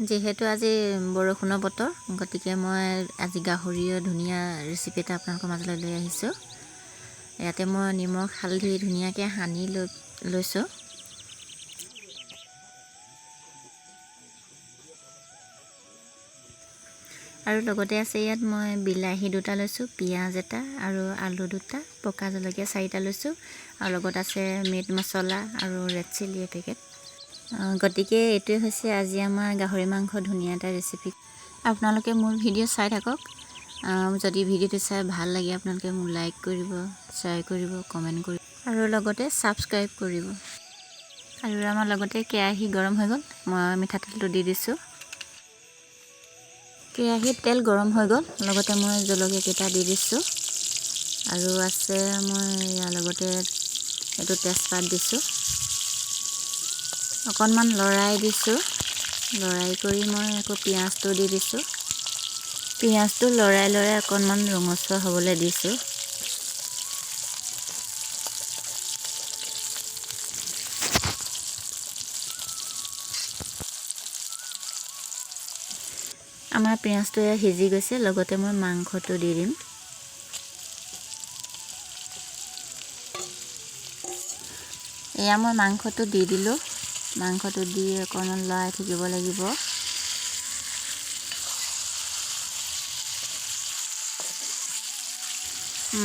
যেহেতু আজি বৰষুণৰ বতৰ গতিকে মই আজি গাহৰিৰ ধুনীয়া ৰেচিপি এটা আপোনালোকৰ মাজলৈ লৈ আহিছোঁ। ইয়াতে মই নিমখ হালধি ধুনীয়াকৈ সানি লৈছোঁ। আৰু লগতে আছে ইয়াত মই বিলাহী দুটা লৈছোঁ, পিঁয়াজ এটা আৰু আলু দুটা, পকা জলকীয়া 4টা লৈছোঁ আৰু লগত আছে মিট মছলা আৰু ৰেড চিলি এপেকেট। গতিকে এইটোৱে হৈছে আজি আমাৰ গাহৰি মাংস ধুনীয়া এটা ৰেচিপি। আপোনালোকে মোৰ ভিডিঅ' চাই থাকক। যদি ভিডিঅ'টো চাই ভাল লাগে আপোনালোকে মোক লাইক কৰিব, শ্বেয়াৰ কৰিব, কমেণ্ট কৰিব আৰু লগতে ছাবস্ক্ৰাইব কৰিব। আৰু আমাৰ লগতে কেৰাহী গৰম হৈ গ'ল, মই মিঠাতেলটো দি দিছোঁ। কেৰাহীত তেল গৰম হৈ গ'ল, লগতে মই জলকীয়া কেইটা দি দিছোঁ আৰু আছে মই ইয়াৰ লগতে এইটো তেজপাত দিছোঁ। অকণমান লৰাই দিছোঁ, লৰাই কৰি মই আকৌ পিঁয়াজটো দি দিছোঁ। পিঁয়াজটো লৰাই অকণমান ৰঙচুৱা হ'বলৈ দিছোঁ। আমাৰ পিঁয়াজটো সিজি গৈছে, লগতে মই মাংসটো দি দিম। এয়া মই মাংসটো দি দিলোঁ। মাংসটো দি অকণমান লৰাই থাকিব লাগিব।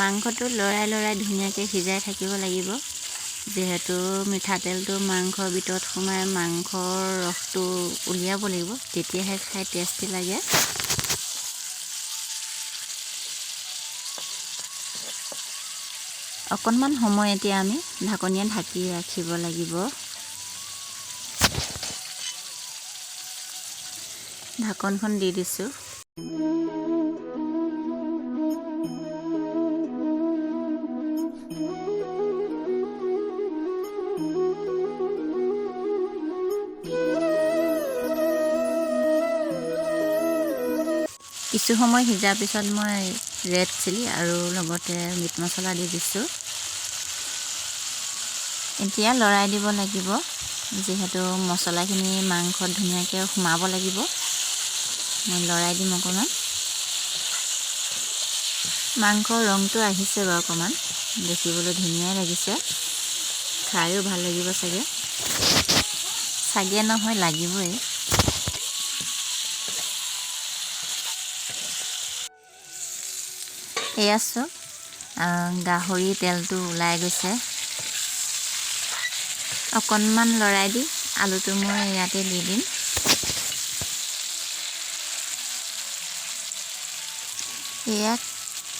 মাংসটো লৰাই ধুনীয়াকৈ সিজাই থাকিব লাগিব, যিহেতু মিঠাতেলটো মাংসৰ ভিতৰত সোমাই মাংসৰ ৰসটো উলিয়াব লাগিব, তেতিয়াহে খাই টেষ্টি লাগে। অকণমান সময় এতিয়া আমি ঢাকনিয়ে ঢাকি ৰাখিব লাগিব। ঢাকনখন দি দিছোঁ। কিছু সময় সিজাৰ পিছত মই ৰেড চিলি আৰু লগতে মিট মছলা দি দিছোঁ। এতিয়া লৰাই দিব লাগিব, যিহেতু মছলাখিনি মাংসত ধুনীয়াকৈ সোমাব লাগিব। মই লৰাই দিম অকণমান। মাংসৰ ৰংটো আহিছে বাৰু, অকণমান দেখিবলৈ ধুনীয়াই লাগিছে, খায়ো ভাল লাগিব চাগে। নহয়, লাগিবই। এয়া চাওক, গাহৰি তেলটো ওলাই গৈছে। অকণমান লৰাই দি আলুটো মই ইয়াতে দি দিম। এয়া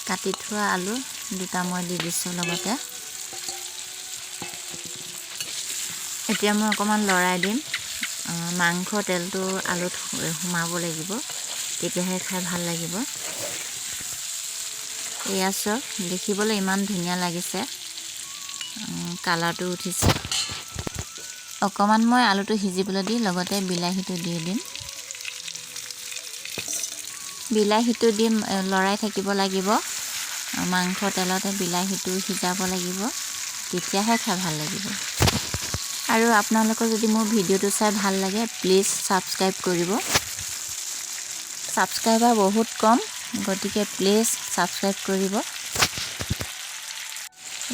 কাটি থোৱা আলু দুটা মই দি দিছোঁ লগতে। এতিয়া মই অকণমান লৰাই দিম। মাংস তেলটো আলুত সোমাব লাগিব, তেতিয়াহে খাই ভাল লাগিব। এয়া চাওক, দেখিবলৈ ইমান ধুনীয়া লাগিছে, কালাৰটো উঠিছে। অকণমান মই আলুটো সিজিবলৈ দি লগতে বিলাহীটো দি দিম। বিলাহীটো দি লৰাই থাকিব লাগিব। মাংস তেলতে বিলাহীটো সিজাব লাগিব, তেতিয়াহে খাই ভাল লাগিব। আৰু আপোনালোকৰ যদি মোৰ ভিডিঅ'টো চাই ভাল লাগে প্লিজ ছাবস্ক্ৰাইব কৰিব। ছাবস্ক্ৰাইবাৰ বহুত কম, গতিকে প্লিজ ছাবস্ক্ৰাইব কৰিব।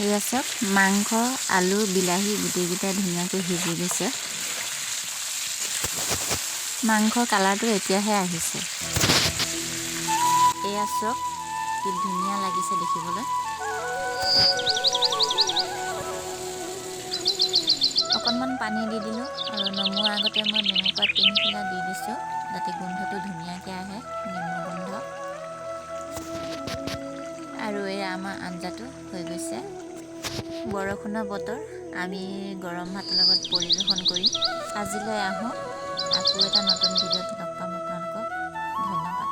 এয়া চাওক, মাংস আলু বিলাহী গোটেইকেইটা ধুনীয়াকৈ সিজি গৈছে। মাংসৰ কালাৰটো এতিয়াহে আহিছে। এয়া চাওক, কি ধুনীয়া লাগিছে দেখিবলৈ। অকণমান পানী দি দিলোঁ আৰু নমোৱাৰ আগতে মই নেমু পাত 3 খিলা দি দিছোঁ, যাতে গোন্ধটো ধুনীয়াকৈ আহে, নেমু গোন্ধ। আৰু এয়া আমাৰ আঞ্জাটো হৈ গৈছে। বৰষুণৰ বতৰ, আমি গৰম ভাতৰ লগত পৰিৱেশন কৰিম। আজিলৈ আহোঁ, আকৌ এটা নতুন ভিডিঅ'ত লগ পাম আপোনালোকক। ধন্যবাদ।